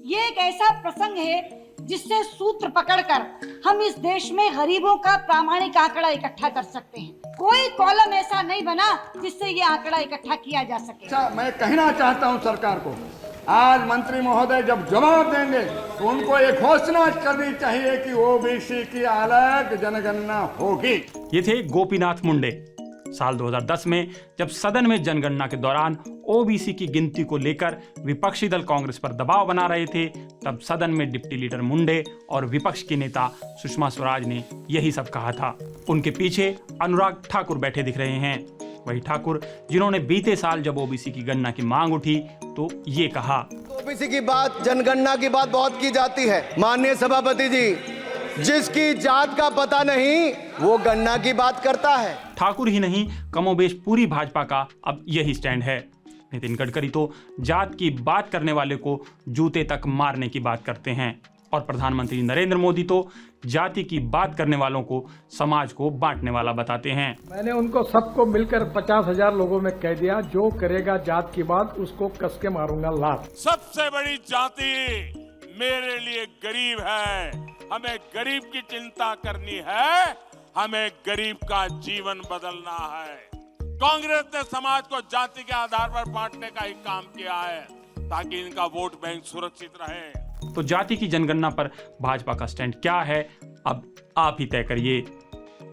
ये एक ऐसा प्रसंग है जिससे सूत्र पकड़कर हम इस देश में गरीबों का प्रामाणिक आंकड़ा इकट्ठा कर सकते हैं। कोई कॉलम ऐसा नहीं बना जिससे ये आंकड़ा इकट्ठा किया जा सके। अच्छा, मैं कहना चाहता हूं सरकार को, आज मंत्री महोदय जब जवाब देंगे तो उनको एक घोषणा करनी चाहिए कि ओबीसी की अलग जनगणना होगी। ये थे गोपीनाथ मुंडे। साल 2010 में जब सदन में जनगणना के दौरान ओबीसी की गिनती को लेकर विपक्षी दल कांग्रेस पर दबाव बना रहे थे, तब सदन में डिप्टी लीडर मुंडे और विपक्ष की नेता सुषमा स्वराज ने यही सब कहा था। उनके पीछे अनुराग ठाकुर बैठे दिख रहे हैं, वही ठाकुर जिन्होंने बीते साल जब ओबीसी की गणना की मांग उठी तो ये कहा, ओबीसी की बात, जनगणना की बात बहुत की जाती है। माननीय सभापति जी, जिसकी जात का पता नहीं वो गणना की बात करता है। ठाकुर ही नहीं, कमोबेश पूरी भाजपा का अब यही स्टैंड है। नितिन गडकरी तो जात की बात करने वाले को जूते तक मारने की बात करते हैं और प्रधानमंत्री नरेंद्र मोदी तो जाति की बात करने वालों को समाज को बांटने वाला बताते हैं। मैंने उनको सबको मिलकर 50,000 लोगों में कह दिया, जो करेगा जात की बात उसको कस के मारूंगा लात। सबसे बड़ी जाति मेरे लिए गरीब है। हमें गरीब की चिंता करनी है, हमें गरीब का जीवन बदलना है। कांग्रेस ने समाज को जाति के आधार पर बांटने का ही काम किया है ताकि इनका वोट बैंक सुरक्षित रहे। तो जाति की जनगणना पर भाजपा का स्टैंड क्या है, अब आप ही तय करिए।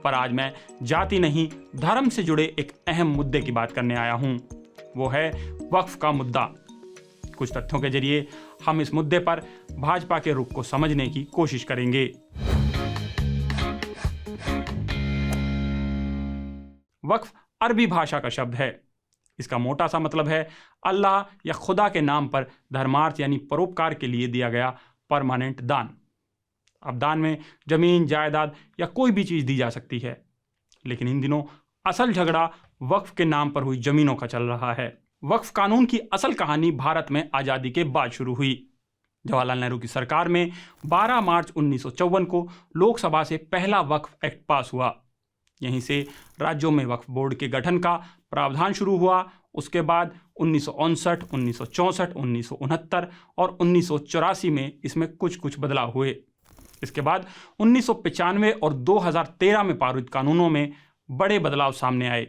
पर आज मैं जाति नहीं, धर्म से जुड़े एक अहम मुद्दे की बात करने आया हूं। वो है वक्फ का मुद्दा। कुछ तथ्यों के जरिए हम इस मुद्दे पर भाजपा के रुख को समझने की कोशिश करेंगे। वक्फ अरबी भाषा का शब्द है। इसका मोटा सा मतलब है अल्लाह या खुदा के नाम पर धर्मार्थ यानी परोपकार के लिए दिया गया परमानेंट दान। अब दान में जमीन, जायदाद या कोई भी चीज दी जा सकती है, लेकिन इन दिनों असल झगड़ा वक्फ के नाम पर हुई जमीनों का चल रहा है। वक्फ कानून की असल कहानी भारत में आज़ादी के बाद शुरू हुई। जवाहरलाल नेहरू की सरकार में 12 मार्च 1954 को लोकसभा से पहला वक्फ एक्ट पास हुआ। यहीं से राज्यों में वक्फ बोर्ड के गठन का प्रावधान शुरू हुआ। उसके बाद 1959, 1964, 1969 और 1984 में इसमें कुछ बदलाव हुए। इसके बाद 1995 और 2013 में पारित कानूनों में बड़े बदलाव सामने आए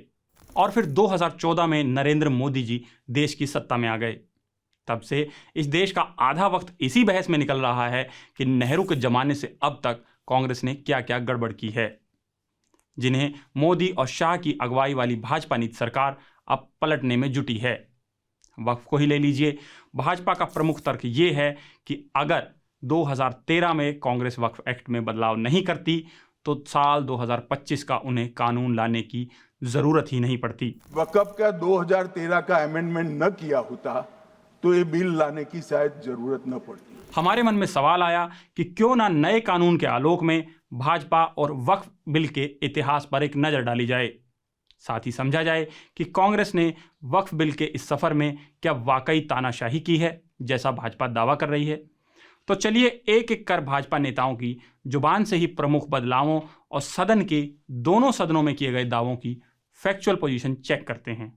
और फिर 2014 में नरेंद्र मोदी जी देश की सत्ता में आ गए। तब से इस देश का आधा वक्त इसी बहस में निकल रहा है कि नेहरू के जमाने से अब तक कांग्रेस ने क्या क्या गड़बड़ की है, जिन्हें मोदी और शाह की अगुवाई वाली भाजपा नीति सरकार अब पलटने में जुटी है। वक्फ को ही ले लीजिए। भाजपा का प्रमुख तर्क ये है कि अगर 2013 में कांग्रेस वक्फ एक्ट में बदलाव नहीं करती तो साल 2025 का उन्हें कानून लाने की जरूरत ही नहीं पड़ती। वक्फ का 2013 का अमेंडमेंट न किया होता तो ये बिल लाने की शायद जरूरत न पड़ती। हमारे मन में सवाल आया कि क्यों ना नए कानून के आलोक में भाजपा और वक्फ बिल के इतिहास पर एक नजर डाली जाए। साथ ही समझा जाए कि कांग्रेस ने वक्फ बिल के इस सफर में क्या वाकई तानाशाही की है जैसा भाजपा दावा कर रही है। तो चलिए एक एक कर भाजपा नेताओं की जुबान से ही प्रमुख बदलावों और सदन के दोनों सदनों में किए गए दावों की फैक्चुअल पोजीशन चेक करते हैं।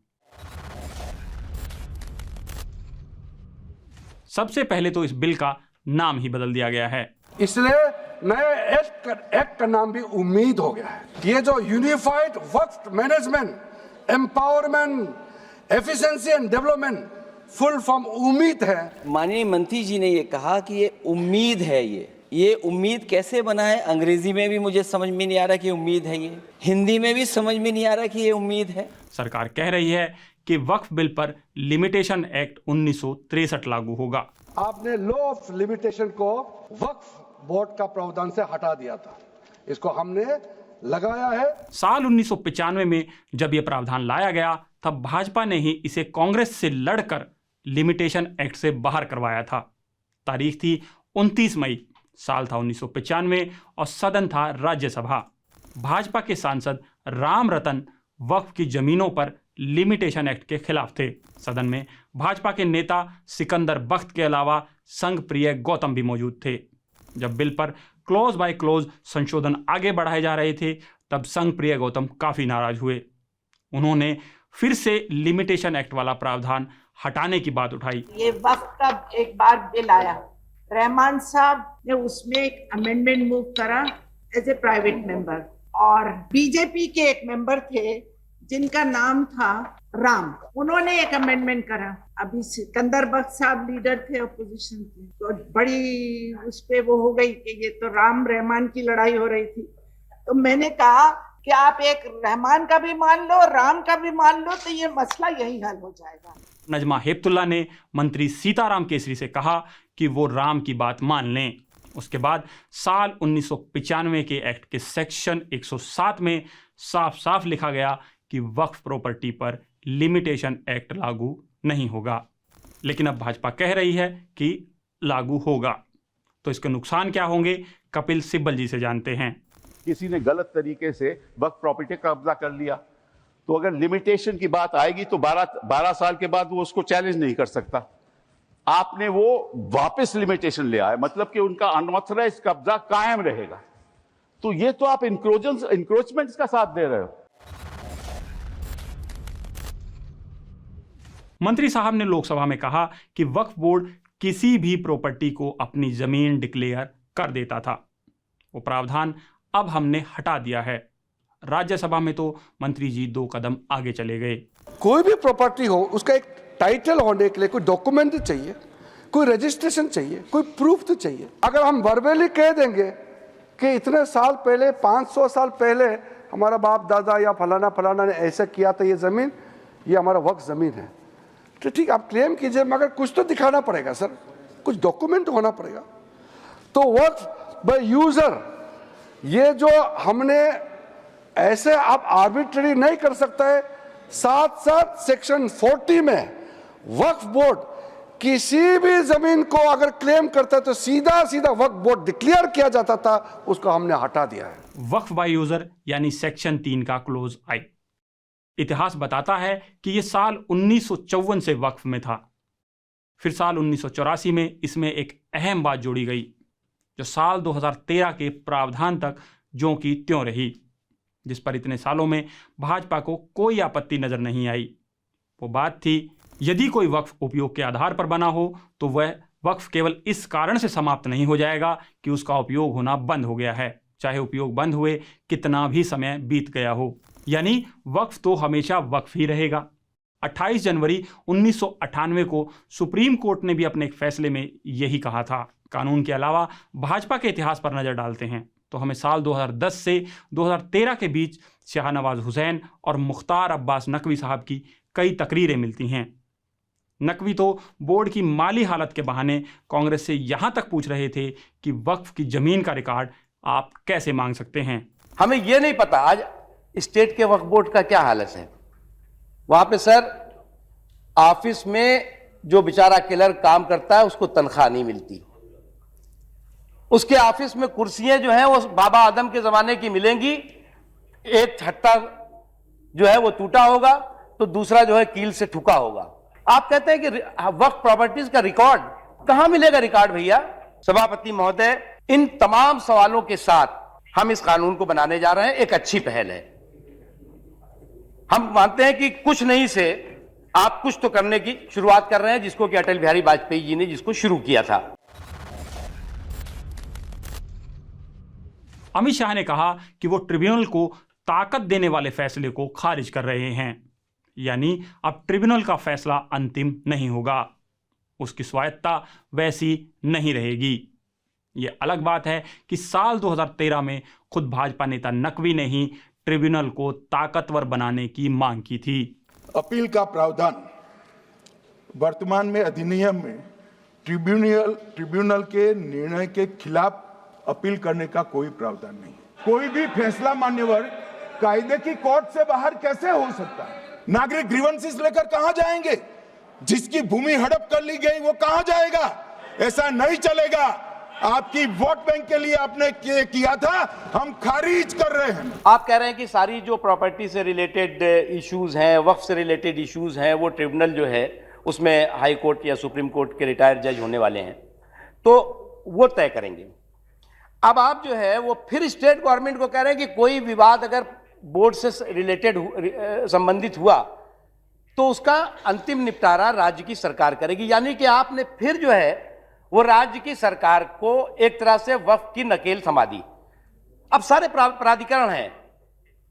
सबसे पहले तो इस बिल का नाम ही बदल दिया गया है। इसलिए नए एक्ट का नाम भी उम्मीद हो गया है। ये जो unified Waqf management empowerment efficiency and development full form उम्मीद है। माननीय मंत्री जी ने ये कहा कि ये उम्मीद है। ये उम्मीद कैसे बना है? अंग्रेजी में भी मुझे समझ में नहीं आ रहा कि उम्मीद है, ये हिंदी में भी समझ में नहीं आ रहा कि ये उम्मीद है। सरकार कह रही है कि वक्फ बिल पर लिमिटेशन एक्ट 1963 लागू होगा। आपने लॉ ऑफ लिमिटेशन को वक्फ बोर्ड का प्रावधान से हटा दिया था, इसको हमने लगाया है। साल 1995 में जब यह प्रावधान लाया गया तब भाजपा ने ही इसे कांग्रेस से लड़कर लिमिटेशन एक्ट से बाहर करवाया था। तारीख थी 29 मई, साल था 1995 और सदन था राज्यसभा। भाजपा के सांसद राम रतन वक्फ की जमीनों पर लिमिटेशन एक्ट के खिलाफ थे। सदन में भाजपा के नेता सिकंदर बख्त के अलावा संघ प्रिय गौतम भी मौजूद थे। जब बिल पर क्लोज बाय क्लोज संशोधन आगे बढ़ाए जा रहे थे तब संघ प्रिय गौतम काफी नाराज हुए। उन्होंने फिर से लिमिटेशन एक्ट वाला प्रावधान हटाने की बात उठाई। ये वक्त का एक बार बिल आया रहमान साहब ने उसमें एक अमेंडमेंट मूव करा एज ए प्राइवेट मेंबर, और बीजेपी के एक मेंबर थे जिनका नाम था राम, उन्होंने एक अमेंडमेंट करा। अभी सिकंदर बख्श साहब लीडर थे अपोजिशन के, तो बड़ी उस पे वो हो गई कि ये तो राम रहमान की लड़ाई हो रही थी। तो मैंने कहा कि आप एक रहमान का भी मान लो, राम का भी मान लो, तो ये मसला यही हल हो जाएगा। नजमा हेपतुल्ला ने मंत्री सीताराम केसरी से कहा कि वो राम की बात मान लें। उसके बाद साल 1995 के एक्ट के सेक्शन 107 में साफ साफ लिखा गया कि वक्फ प्रॉपर्टी पर लिमिटेशन एक्ट लागू नहीं होगा, लेकिन अब भाजपा कह रही है कि लागू होगा। तो इसके नुकसान क्या होंगे, कपिल सिब्बल जी से जानते हैं। किसी ने गलत तरीके से वक्फ प्रॉपर्टी का कब्जा कर लिया, तो अगर लिमिटेशन की बात आएगी तो 12 साल के बाद वो उसको चैलेंज नहीं कर सकता। आपने वो वापस लिमिटेशन ले आए, मतलब कि उनका अनऑथराइज्ड कब्जा कायम रहेगा। तो ये तो आप इंक्रोचमेंट्स का साथ दे रहे हो। मंत्री साहब ने लोकसभा में कहा कि वक्फ बोर्ड किसी भी प्रॉपर्टी को अपनी जमीन डिक्लेयर कर देता था, वो प्रावधान अब हमने हटा दिया है। राज्यसभा में तो मंत्री जी 2 कदम आगे चले गए। कोई भी प्रॉपर्टी हो, उसका एक टाइटल होने के लिए कोई डॉक्यूमेंट चाहिए, कोई रजिस्ट्रेशन चाहिए, कोई प्रूफ तो चाहिए। अगर हम वर्बली कह देंगे कि इतने साल पहले, 500 साल पहले हमारा बाप दादा या फलाना फलाना ने ऐसा किया था, ये जमीन, ये हमारा वक्फ जमीन है, तो ठीक आप क्लेम कीजिए, मगर कुछ तो दिखाना पड़ेगा सर, कुछ डॉक्यूमेंट होना पड़ेगा। तो वक्फ बाय यूजर, ये जो हमने ऐसे आप आर्बिट्ररी नहीं कर सकता है। साथ साथ सेक्शन 40 में वक्फ बोर्ड किसी भी जमीन को अगर क्लेम करता है तो सीधा सीधा वक्फ बोर्ड डिक्लेयर किया जाता था, उसको हमने हटा दिया है। वक्फ बाय यूजर यानी सेक्शन 3 का क्लोज आई। इतिहास बताता है कि यह साल 1954 से वक्फ में था। फिर साल 1984 में इसमें एक अहम बात जोड़ी गई, जो साल 2013 के प्रावधान तक ज्यों की त्यों रही, जिस पर इतने सालों में भाजपा को कोई आपत्ति नजर नहीं आई। वो बात थी, यदि कोई वक्फ उपयोग के आधार पर बना हो तो वह वक्फ केवल इस कारण से समाप्त नहीं हो जाएगा कि उसका उपयोग होना बंद हो गया है, चाहे उपयोग बंद हुए कितना भी समय बीत गया हो। यानी वक्फ तो हमेशा वक्फ ही रहेगा। 28 जनवरी 1998 को सुप्रीम कोर्ट ने भी अपने एक फैसले में यही कहा था। कानून के अलावा भाजपा के इतिहास पर नजर डालते हैं तो हमें साल 2010 से 2013 के बीच शाहनवाज हुसैन और मुख्तार अब्बास नकवी साहब की कई तकरीरें मिलती हैं। नकवी तो बोर्ड की माली हालत के बहाने कांग्रेस से यहां तक पूछ रहे थे कि वक्फ की जमीन का रिकॉर्ड आप कैसे मांग सकते हैं। हमें यह नहीं पता आज स्टेट के वक्फ बोर्ड का क्या हालत है। वहां पे सर ऑफिस में जो बेचारा क्लर्क काम करता है उसको तनख्वाह नहीं मिलती। उसके ऑफिस में कुर्सियां जो हैं वो बाबा आदम के जमाने की मिलेंगी, एक छट्टा जो है वो टूटा होगा तो दूसरा जो है कील से ठुका होगा। आप कहते हैं कि वक्फ प्रॉपर्टीज का रिकॉर्ड कहां मिलेगा? रिकॉर्ड भैया। सभापति महोदय, इन तमाम सवालों के साथ हम इस कानून को बनाने जा रहे हैं। एक अच्छी पहल है। हम मानते हैं कि कुछ नहीं से आप कुछ तो करने की शुरुआत कर रहे हैं, जिसको कि अटल बिहारी वाजपेयी जी ने जिसको शुरू किया था। अमित शाह ने कहा कि वो ट्रिब्यूनल को ताकत देने वाले फैसले को खारिज कर रहे हैं, यानी अब ट्रिब्यूनल का फैसला अंतिम नहीं होगा, उसकी स्वायत्ता वैसी नहीं रहेगी। ये अलग बात है कि साल 2013 में खुद भाजपा नेता नकवी ने ही ट्रिब्यूनल को ताकतवर बनाने की मांग की थी। अपील का प्रावधान वर्तमान में अधिनियम में ट्रिब्यूनल के निर्णय के खिलाफ अपील करने का कोई प्रावधान नहीं। कोई भी फैसला मान्यवर कायदे की कोर्ट से बाहर कैसे हो सकता है? नागरिक ग्रीवेंसेस लेकर कहां जाएंगे? जिसकी भूमि हड़प कर ली गई वो कहां जाएगा? ऐसा नहीं चलेगा। आपकी वोट बैंक के लिए आपने किया था, हम खारिज कर रहे हैं। आप कह रहे हैं कि सारी जो प्रॉपर्टी से रिलेटेड इश्यूज हैं, वक्फ से रिलेटेड इश्यूज हैं, वो ट्रिब्यूनल जो है उसमें हाई कोर्ट या सुप्रीम कोर्ट के रिटायर्ड जज होने वाले हैं, तो वो तय करेंगे। अब आप जो है वो फिर स्टेट गवर्नमेंट को कह रहे हैं कि कोई विवाद अगर बोर्ड से रिलेटेड संबंधित हुआ तो उसका अंतिम निपटारा राज्य की सरकार करेगी। यानी कि आपने फिर जो है वो राज्य की सरकार को एक तरह से वक्फ की नकेल थमा दी। अब सारे प्राधिकरण हैं,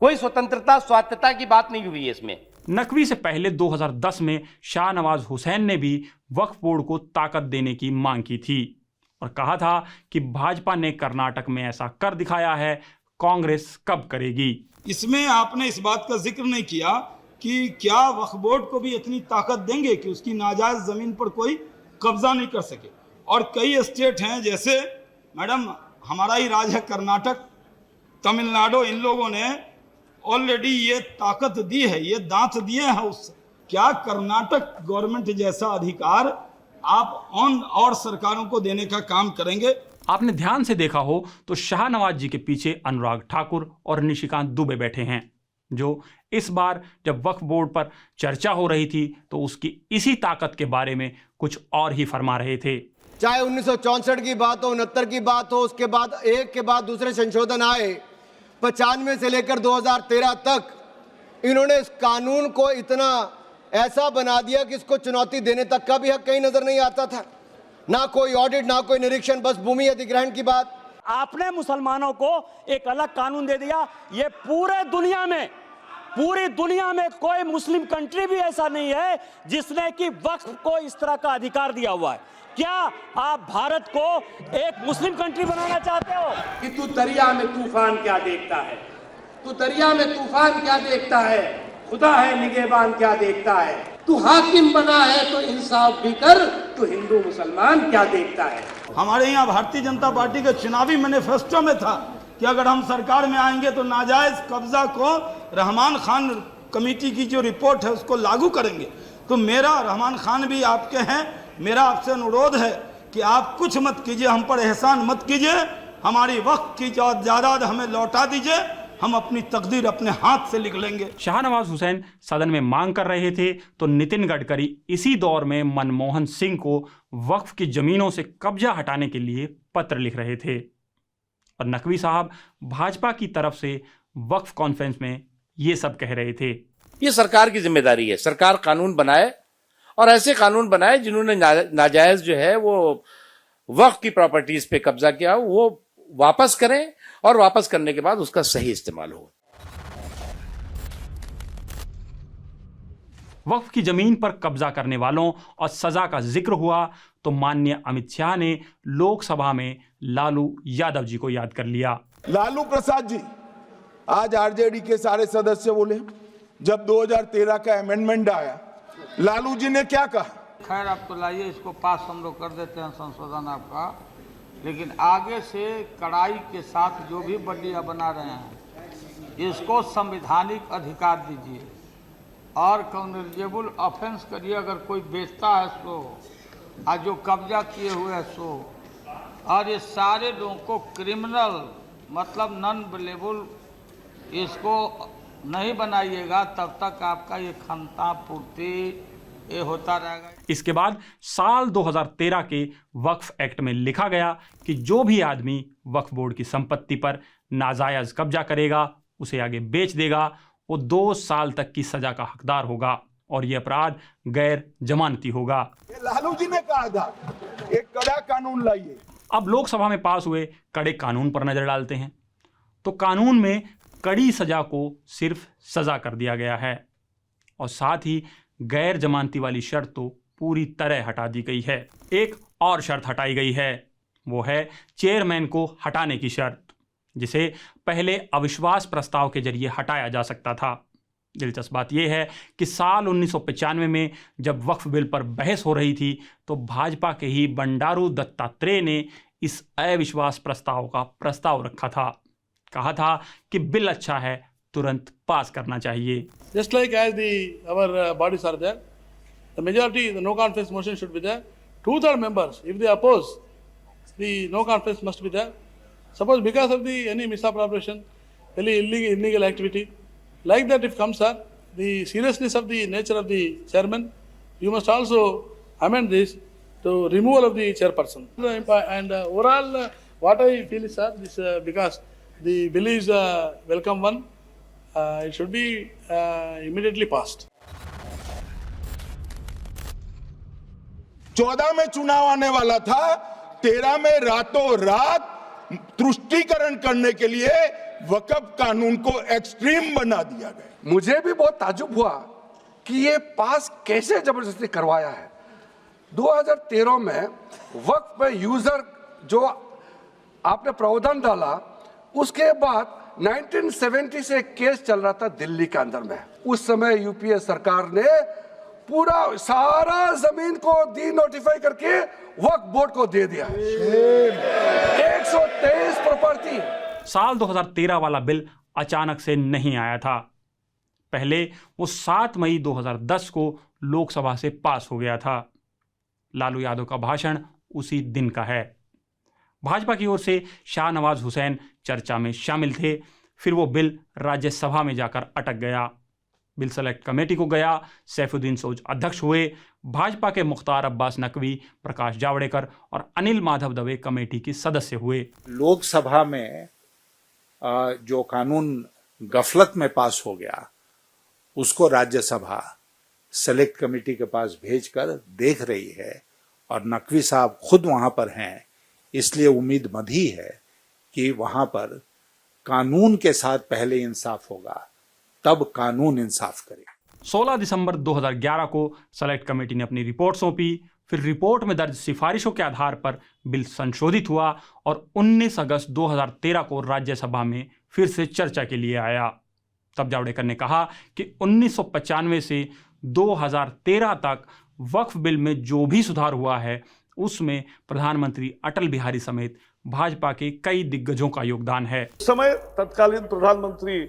कोई स्वतंत्रता स्वायत्तता की बात नहीं हुई है इसमें। नकवी से पहले 2010 में शाहनवाज हुसैन ने भी वक्फ बोर्ड को ताकत देने की मांग की थी और कहा था कि भाजपा ने कर्नाटक में ऐसा कर दिखाया है, कांग्रेस कब करेगी। इसमें आपने इस बात का जिक्र नहीं किया कि क्या वक्फ बोर्ड को भी इतनी ताकत देंगे कि उसकी नाजायज जमीन पर कोई कब्जा नहीं कर सके। और कई स्टेट हैं, जैसे मैडम हमारा ही राज्य है कर्नाटक, तमिलनाडु, इन लोगों ने ऑलरेडी ये ताकत दी है, ये दांत दिए हैं उससे। क्या कर्नाटक गवर्नमेंट जैसा अधिकार आप और सरकारों को देने का काम करेंगे? आपने ध्यान से देखा हो तो शाहनवाज जी के पीछे अनुराग ठाकुर और निशिकांत दुबे बैठे हैं, जो इस बार जब वक्फ बोर्ड पर चर्चा हो रही थी तो उसकी इसी ताकत के बारे में कुछ और ही फरमा रहे थे। चाहे 1964 की बात हो, 69 की बात हो, उसके बाद एक के बाद दूसरे संशोधन आए, 95 से लेकर 2013 तक इन्होंने इस कानून को इतना ऐसा बना दिया कि इसको चुनौती देने तक का भी हक कहीं नजर नहीं आता था। ना कोई ऑडिट, ना कोई निरीक्षण, बस भूमि अधिग्रहण की बात। आपने मुसलमानों को एक अलग कानून दे दिया। ये पूरी दुनिया में कोई मुस्लिम कंट्री भी ऐसा नहीं है जिसने कि वक्फ को इस तरह का अधिकार दिया हुआ है। क्या आप भारत को एक मुस्लिम कंट्री बनाना चाहते हो? कि तू दरिया में तूफान क्या देखता है, तू दरिया में तूफान क्या देखता है, खुदा है निगहबान क्या देखता है। तू हाकिम बना है तो इंसाफ भी कर, तू हिंदू मुसलमान क्या देखता है। हमारे यहाँ भारतीय जनता पार्टी के चुनावी मैनिफेस्टो में था कि अगर हम सरकार में आएंगे तो नाजायज कब्जा को रहमान खान कमेटी की जो रिपोर्ट है उसको लागू करेंगे। तो मेरा, रहमान खान भी आपके हैं, मेरा आपसे अनुरोध है कि आप कुछ मत कीजिए, हम पर एहसान मत कीजिए, हमारी वक्त की जायदाद हमें लौटा दीजिए, हम अपनी तकदीर अपने हाथ से लिख लेंगे। शाहनवाज हुसैन सदन में मांग कर रहे थे तो नितिन गडकरी इसी दौर में मनमोहन सिंह को वक्फ की जमीनों से कब्जा हटाने के लिए पत्र लिख रहे थे और नकवी साहब भाजपा की तरफ से वक्फ कॉन्फ्रेंस में ये सब कह रहे थे। ये सरकार की जिम्मेदारी है, सरकार कानून बनाए और ऐसे कानून बनाए जिन्होंने नाजायज जो है वो वक्फ की प्रॉपर्टीज पे कब्जा किया वो वापस करें और वापस करने के बाद उसका सही इस्तेमाल हो। वक्फ की जमीन पर कब्जा करने वालों और सजा का जिक्र हुआ तो माननीय अमित शाह ने लोकसभा में लालू यादव जी को याद कर लिया। लालू प्रसाद जी, आज आरजेडी के सारे सदस्य बोले जब 2013 का अमेंडमेंट आया, लालू जी ने क्या कहा? खैर आप तो लाइए, इसको पास हम लोग कर देते हैं संशोधन आपका, लेकिन आगे से कड़ाई के साथ जो भी बंडियां बना रहे हैं इसको संवैधानिक अधिकार दीजिए और काउंटेबल ऑफेंस करिए। अगर कोई बेचता है सो, और जो कब्जा किए हुए है सो, और ये सारे लोगों को क्रिमिनल मतलब नॉन अवेलेबल इसको नहीं बनाइएगा तब तक आपका ये खंता पूर्ति ये होता रहेगा। इसके बाद साल 2013 के वक्फ एक्ट में लिखा गया कि जो भी आदमी वक्फ बोर्ड की संपत्ति पर नाजायज कब्जा करेगा, उसे आगे बेच देगा, वो 2 साल तक की सजा का हकदार होगा और ये अपराध गैर जमानती होगा। लालू जी ने कहा था एक कड़ा कानून लाइए। अब लोकसभा में पास हुए कड़े कानून पर नजर डालते हैं तो कानून में कड़ी सजा को सिर्फ सजा कर दिया गया है और साथ ही गैर जमानती वाली शर्त तो पूरी तरह हटा दी गई है। एक और शर्त हटाई गई है, वो है चेयरमैन को हटाने की शर्त, जिसे पहले अविश्वास प्रस्ताव के जरिए हटाया जा सकता था। दिलचस्प बात यह है कि साल 1995 में जब वक्फ बिल पर बहस हो रही थी तो भाजपा के ही बंडारू दत्तात्रेय ने इस अविश्वास प्रस्ताव का प्रस्ताव रखा था। कहा था कि बिल अच्छा है, तुरंत पास करना चाहिए। Just like as our bodies are there, the majority, the no confidence motion should be there. 2/3 members, if they oppose, the no confidence must be there. Suppose because of any misappropriation, any illegal activity, like that if comes, sir, the seriousness of the nature of the chairman, you must also amend this to removal of the chairperson. And overall, what I feel is, sir, this because the bill is a welcome one. It should be immediately passed. 14 में चुनाव आने वाला था, 13 में रातों रात तुष्टीकरण करने के लिए वक्फ कानून को एक्सट्रीम बना दिया गया। मुझे भी बहुत ताज्जुब हुआ कि ये पास कैसे जबरदस्ती करवाया है। 2013 में वक्फ पे यूजर जो आपने प्रावधान डाला, उसके बाद 1970 से एक केस चल रहा था दिल्ली के अंदर में। उस समय यूपीए सरकार ने पूरा सारा जमीन को डी नोटिफाई करके वक्फ बोर्ड को दे दिया। 123 प्रॉपर्टी। साल 2013 वाला बिल अचानक से नहीं आया था। पहले वो 7 मई 2010 को लोकसभा से पास हो गया था। लालू यादव का भाषण उसी दिन का है। भाजपा की ओर से शाहनवाज हुसैन चर्चा में शामिल थे। फिर वो बिल राज्यसभा में जाकर अटक गया। बिल सेलेक्ट कमेटी को गया। सैफुद्दीन सोज अध्यक्ष हुए। भाजपा के मुख्तार अब्बास नकवी, प्रकाश जावड़ेकर और अनिल माधव दवे कमेटी के सदस्य हुए। लोकसभा में जो कानून गफलत में पास हो गया, उसको राज्यसभा सेलेक्ट कमेटी के पास भेजकर देख रही है और नकवी साहब खुद वहां पर हैं, इसलिए उम्मीद बंधी है कि वहां पर कानून के साथ पहले इंसाफ होगा, तब कानून इंसाफ करे। 16 दिसंबर 2011 को सेलेक्ट कमेटी ने अपनी रिपोर्ट सौंपी। फिर रिपोर्ट में दर्ज सिफारिशों के आधार पर बिल संशोधित हुआ और 19 अगस्त 2013 को राज्यसभा में फिर से चर्चा के लिए आया। तब जावड़ेकर ने कहा कि 1995 से 2013 तक वक्फ बिल में जो भी सुधार हुआ है, उसमें प्रधानमंत्री अटल बिहारी समेत भाजपा के कई दिग्गजों का योगदान है। उस समय तत्कालीन प्रधानमंत्री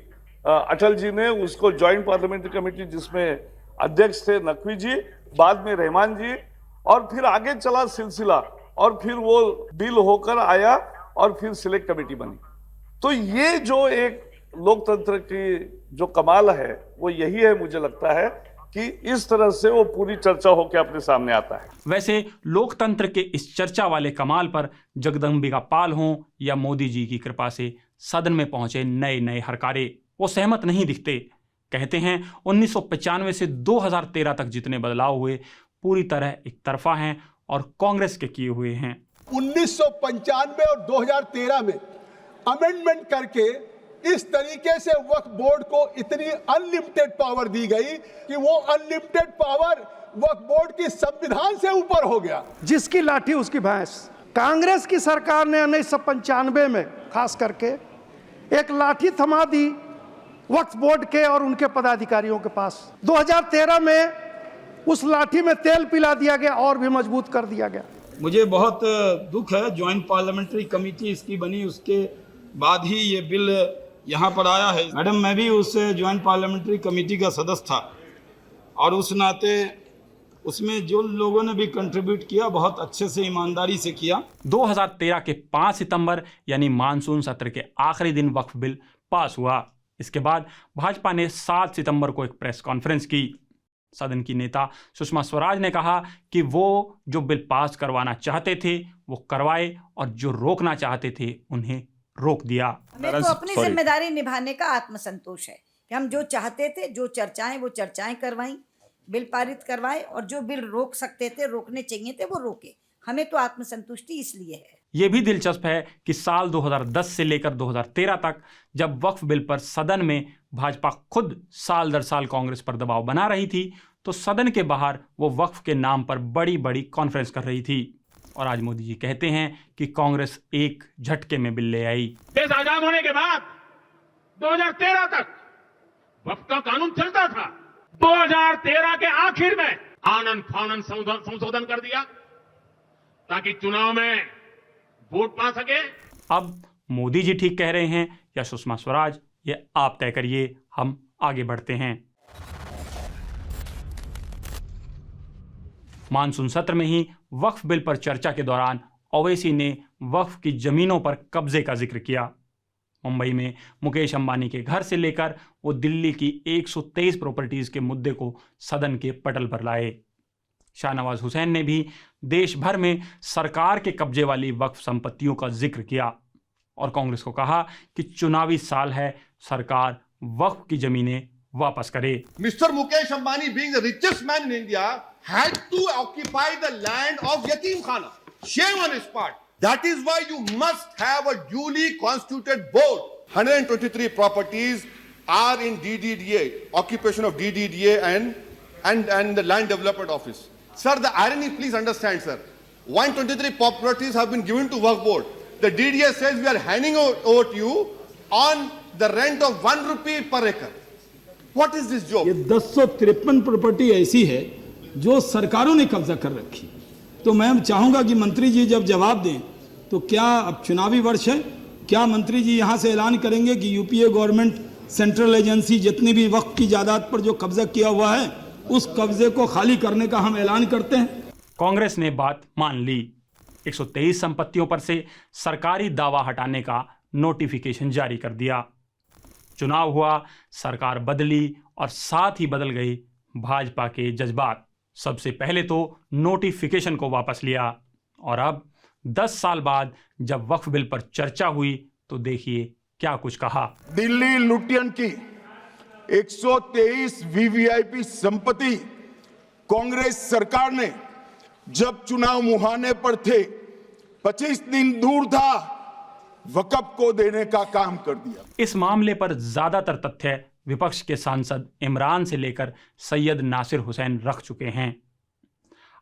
अटल जी ने उसको ज्वाइंट पार्लियामेंट्री कमेटी, जिसमें अध्यक्ष थे नकवी जी, बाद में रहमान जी, और फिर आगे चला सिलसिला और फिर वो बिल होकर आया और फिर सिलेक्ट कमेटी बनी। तो ये जो एक लोकतंत्र की जो कमाल है वो यही है, मुझे लगता है कि इस तरह से वो पूरी चर्चा होकर अपने सामने आता है। वैसे लोकतंत्र के इस चर्चा वाले कमाल पर जगदम्बिका पाल हों या मोदी जी की कृपा से सदन में पहुंचे नए नए हरकारे, वो सहमत नहीं दिखते। कहते हैं 1995 से 2013 तक जितने बदलाव हुए पूरी तरह एक तरफा हैं और कांग्रेस के किए हुए हैं। 1995 और 2013 में अमेंडमेंट करके इस तरीके से वक्फ बोर्ड को इतनी अनलिमिटेड पावर दी गई कि वो अनलिमिटेड पावर वक्फ बोर्ड की संविधान से ऊपर हो गया। जिसकी लाठी उसकी भैंस। कांग्रेस की सरकार ने 1995 में खास करके एक लाठी थमा दी वक्फ बोर्ड के और उनके पदाधिकारियों के पास। 2013 में उस लाठी में तेल पिला दिया गया और भी मजबूत कर दिया गया। मुझे बहुत दुख है, ज्वाइंट पार्लियामेंट्री कमेटी इसकी बनी, उसके बाद ही ये बिल यहाँ पर आया है। मैडम, मैं भी उस ज्वाइंट पार्लियामेंट्री कमेटी का सदस्य था और उस नाते उसमें जो लोगों ने भी कंट्रीब्यूट किया, बहुत अच्छे से ईमानदारी से किया। 2013 के 5 सितंबर यानी मानसून सत्र के आखिरी दिन वक्फ बिल पास हुआ। इसके बाद भाजपा ने 7 सितंबर को एक प्रेस कॉन्फ्रेंस की। सदन की नेता सुषमा स्वराज ने कहा कि वो जो बिल पास करवाना चाहते थे वो करवाए और जो रोकना चाहते थे उन्हें रोक दिया। हमें तो अपनी जिम्मेदारी निभाने का आत्मसंतोष है कि हम जो चाहते थे, जो चर्चाएं, वो चर्चाएं करवाई, बिल पारित करवाए, और जो बिल रोक सकते थे, रोकने चाहिए थे, वो रोके। हमें तो आत्मसंतुष्टि इसलिए है। ये भी दिलचस्प है कि साल 2010 से लेकर 2013 तक जब वक्फ बिल पर सदन में भाजपा खुद साल दर साल कांग्रेस पर दबाव बना रही थी, तो सदन के बाहर वो वक्फ के नाम पर बड़ी बड़ी कॉन्फ्रेंस कर रही थी। और आज मोदी जी कहते हैं कि कांग्रेस एक झटके में बिल ले आई। देश आजाद होने के बाद 2013 तक वक्फ का कानून चलता था। 2013 के आखिर में आनंद फानंद संशोधन कर दिया ताकि चुनाव में वोट पा सके। अब मोदी जी ठीक कह रहे हैं या सुषमा स्वराज, ये आप तय करिए। हम आगे बढ़ते हैं। मानसून सत्र में ही वक्फ बिल पर चर्चा के दौरान ओवैसी ने वक्फ की जमीनों पर कब्जे का जिक्र किया। मुंबई में मुकेश अंबानी के घर से लेकर वो दिल्ली की 123 प्रॉपर्टीज के मुद्दे को सदन के पटल पर लाए। शाहनवाज हुसैन ने भी देश भर में सरकार के कब्जे वाली वक्फ संपत्तियों का जिक्र किया और कांग्रेस को कहा कि चुनावी साल है, सरकार वक्फ की जमीनें वापस करे। Mr. Mukesh Ambani, being the richest man in India, had to occupy the land of Yatim Khana. Shame on his part. That is why you must have a duly constituted board. 123 properties are in DDDA, occupation of DDDA and the Land Development Office. Sir, the irony, please understand, sir. 123 properties have been given to Waqf Board. The DDA says we are handing over to you on the rent of 1 rupee per acre. What is this job? ये 1053 property ऐसी है जो सरकारों ने कब्जा कर रखी। तो मैं चाहूंगा कि मंत्री जी जब जवाब दें तो क्या अब चुनावी वर्ष है, क्या मंत्री जी यहां से ऐलान करेंगे कि यूपीए गवर्नमेंट सेंट्रल एजेंसी जितनी भी वक्फ की जायदाद पर जो कब्जा किया हुआ है उस कब्जे को खाली करने का हम ऐलान करते हैं। कांग्रेस ने बात मान ली। 123 संपत्तियों पर से सरकारी दावा हटाने का नोटिफिकेशन जारी कर दिया। चुनाव हुआ, सरकार बदली और साथ ही बदल गई भाजपा के जज्बात। सबसे पहले तो नोटिफिकेशन को वापस लिया और अब 10 साल बाद जब वक्फ बिल पर चर्चा हुई तो देखिए क्या कुछ कहा। दिल्ली लुटियन की 123 वीवीआईपी संपत्ति कांग्रेस सरकार ने जब चुनाव मुहाने पर थे, 25 दिन दूर था, वक्फ को देने का काम कर दिया। इस मामले पर ज्यादातर तथ्य विपक्ष के सांसद इमरान से लेकर सैयद नासिर हुसैन रख चुके हैं।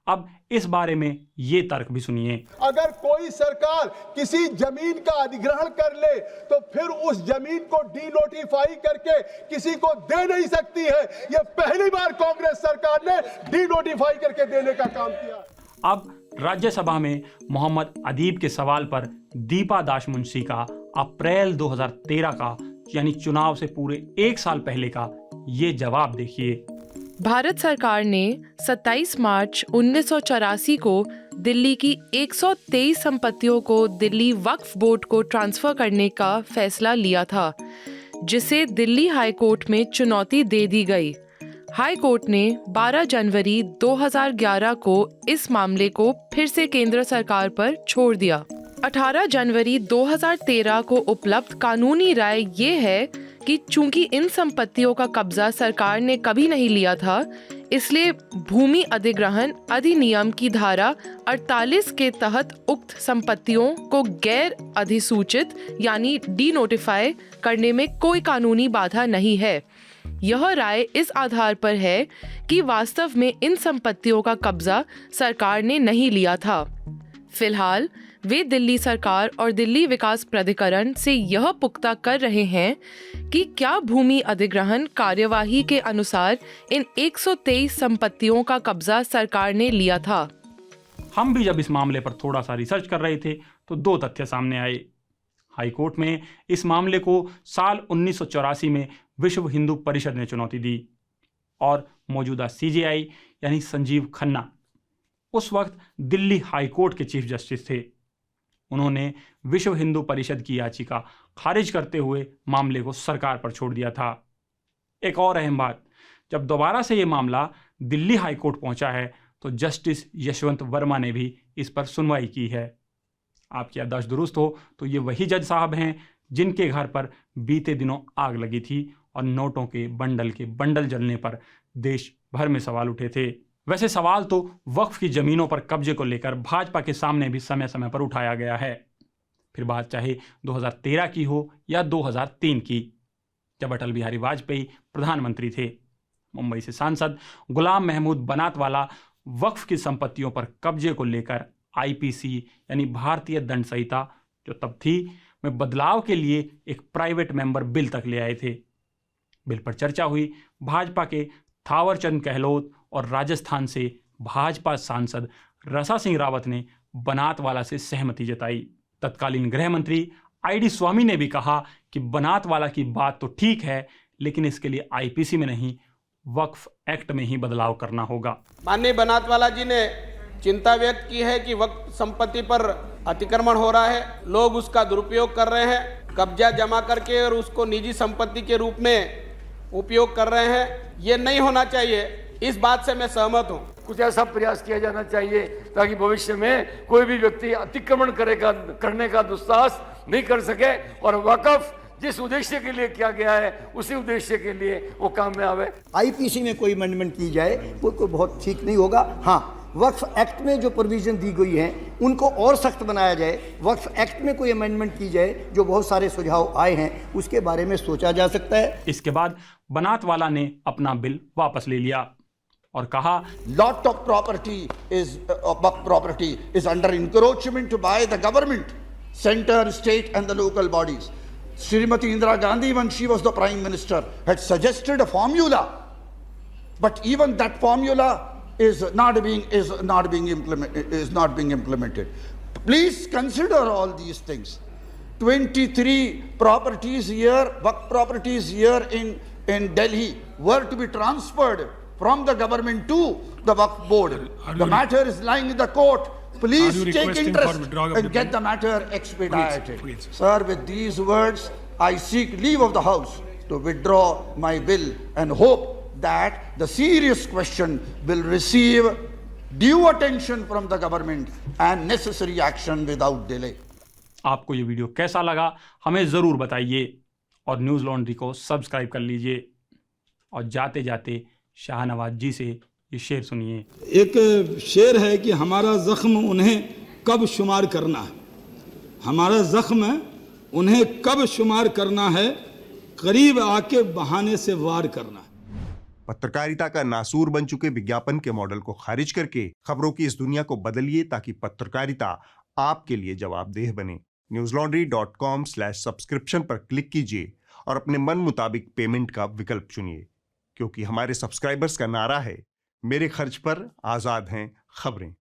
अब इस बारे में ये तर्क भी सुनिए। अगर कोई सरकार किसी जमीन का अधिग्रहण कर ले तो फिर उस जमीन को डीनोटिफाई करके किसी को दे नहीं सकती है। यह पहली बार कांग्रेस सरकार ने डीनोटिफाई करके देने का काम किया। अब राज्यसभा में मोहम्मद अदीब के सवाल पर दीपा दास मुंशी का अप्रैल 2013 का यानी चुनाव से पूरे 1 साल पहले का ये जवाब देखिए। भारत सरकार ने 27 मार्च 1984 को दिल्ली की 123 संपत्तियों को दिल्ली वक्फ बोर्ड को ट्रांसफर करने का फैसला लिया था, जिसे दिल्ली हाई कोर्ट में चुनौती दे दी गई। हाई कोर्ट ने 12 जनवरी 2011 को इस मामले को फिर से केंद्र सरकार पर छोड़ दिया। 18 जनवरी 2013 को उपलब्ध कानूनी राय ये है कि चूंकि इन संपत्तियों का कब्जा सरकार ने कभी नहीं लिया था, इसलिए भूमि अधिग्रहण अधिनियम की धारा 48 के तहत उक्त संपत्तियों को गैर अधिसूचित यानी डीनोटिफाई करने में कोई कानूनी बाधा नहीं है। यह राय इस आधार पर है कि वास्तव में इन संपत्तियों का कब्जा सरकार ने नहीं लिया था। फिलहाल वे दिल्ली सरकार और दिल्ली विकास प्राधिकरण से यह पुख्ता कर रहे हैं कि क्या भूमि अधिग्रहण कार्यवाही के अनुसार इन 123 संपत्तियों का कब्जा सरकार ने लिया था। हम भी जब इस मामले पर थोड़ा सा रिसर्च कर रहे थे तो 2 तथ्य सामने आए। हाई कोर्ट में इस मामले को साल 1984 में विश्व हिंदू परिषद ने चुनौती दी और मौजूदा सीजेआई यानी संजीव खन्ना उस वक्त दिल्ली हाई कोर्ट के चीफ जस्टिस थे। उन्होंने विश्व हिंदू परिषद की याचिका खारिज करते हुए मामले को सरकार पर छोड़ दिया था। एक और अहम बात, जब दोबारा से ये मामला दिल्ली हाई कोर्ट पहुंचा है तो जस्टिस यशवंत वर्मा ने भी इस पर सुनवाई की है। आपकी याददाश्त दुरुस्त हो तो ये वही जज साहब हैं जिनके घर पर बीते दिनों आग लगी थी और नोटों के बंडल जलने पर देश भर में सवाल उठे थे। वैसे सवाल तो वक्फ की जमीनों पर कब्जे को लेकर भाजपा के सामने भी समय समय पर उठाया गया है, फिर बात चाहे 2013 की हो या 2003 की, जब अटल बिहारी वाजपेयी प्रधानमंत्री थे। मुंबई से सांसद गुलाम महमूद बनातवाला वक्फ की संपत्तियों पर कब्जे को लेकर आईपीसी यानी भारतीय दंड संहिता जो तब थी में बदलाव के लिए एक प्राइवेट मेंबर बिल तक ले आए थे। बिल पर चर्चा हुई। भाजपा के थावरचंद गहलोत और राजस्थान से भाजपा सांसद रसा सिंह रावत ने बनातवाला से सहमति जताई। तत्कालीन गृह मंत्री आईडी स्वामी ने भी कहा कि बनातवाला की बात तो ठीक है, लेकिन इसके लिए आईपीसी में नहीं वक्फ एक्ट में ही बदलाव करना होगा। माननीय बनातवाला जी ने चिंता व्यक्त की है कि वक्फ संपत्ति पर अतिक्रमण हो रहा है, लोग उसका दुरुपयोग कर रहे हैं, कब्जा जमा करके और उसको निजी संपत्ति के रूप में उपयोग कर रहे हैं। ये नहीं होना चाहिए, इस बात से मैं सहमत हूँ। कुछ ऐसा प्रयास किया जाना चाहिए ताकि भविष्य में कोई भी व्यक्ति अतिक्रमण करने का दुस्साहस नहीं कर सके और वक्फ जिस उद्देश्य के लिए किया गया है उसी उद्देश्य के लिए वो काम में आवे। आईपीसी में कोई अमेंडमेंट की जाए वो कोई बहुत ठीक नहीं होगा। हाँ, वक्फ एक्ट में जो प्रोविजन दी गई है उनको और सख्त बनाया जाए। वक्फ एक्ट में कोई अमेंडमेंट की जाए, जो बहुत सारे सुझाव आए हैं उसके बारे में सोचा जा सकता है। इसके बाद बनात वाला ने अपना बिल वापस ले लिया और कहा, lot of property is Waqf property is under encroachment by the government, center, state and the local bodies. Srimati Indira Gandhi, when she was the prime minister, had suggested a formula, but even that formula is not being implemented. Please consider all these things. 23 properties here, waqf properties here in Delhi were to be transferred from the government to the waqf board. The matter is lying in the court. Please take interest and get the matter expedited. Please. Sir, with these words, I seek leave of the House to withdraw my bill and hope that the serious question will receive due attention from the government and necessary action without delay. आपको ये video कैसा लगा हमें ज़रूर बताइए और news laundry को subscribe कर लीजिए। और जाते जाते शाहनवाज जी से ये शेर सुनिए। एक शेर है कि हमारा ज़ख्म उन्हें कब शुमार करना है, हमारा ज़ख्म उन्हें कब शुमार करना है, करीब आके बहाने से वार करना है। पत्रकारिता का नासूर बन चुके विज्ञापन के मॉडल को खारिज करके खबरों की इस दुनिया को बदलिए ताकि पत्रकारिता आपके लिए जवाबदेह बने। newslaundry.com/subscription पर क्लिक कीजिए और अपने मन मुताबिक पेमेंट का विकल्प चुनिए, क्योंकि हमारे सब्सक्राइबर्स का नारा है, मेरे खर्च पर आजाद हैं खबरें।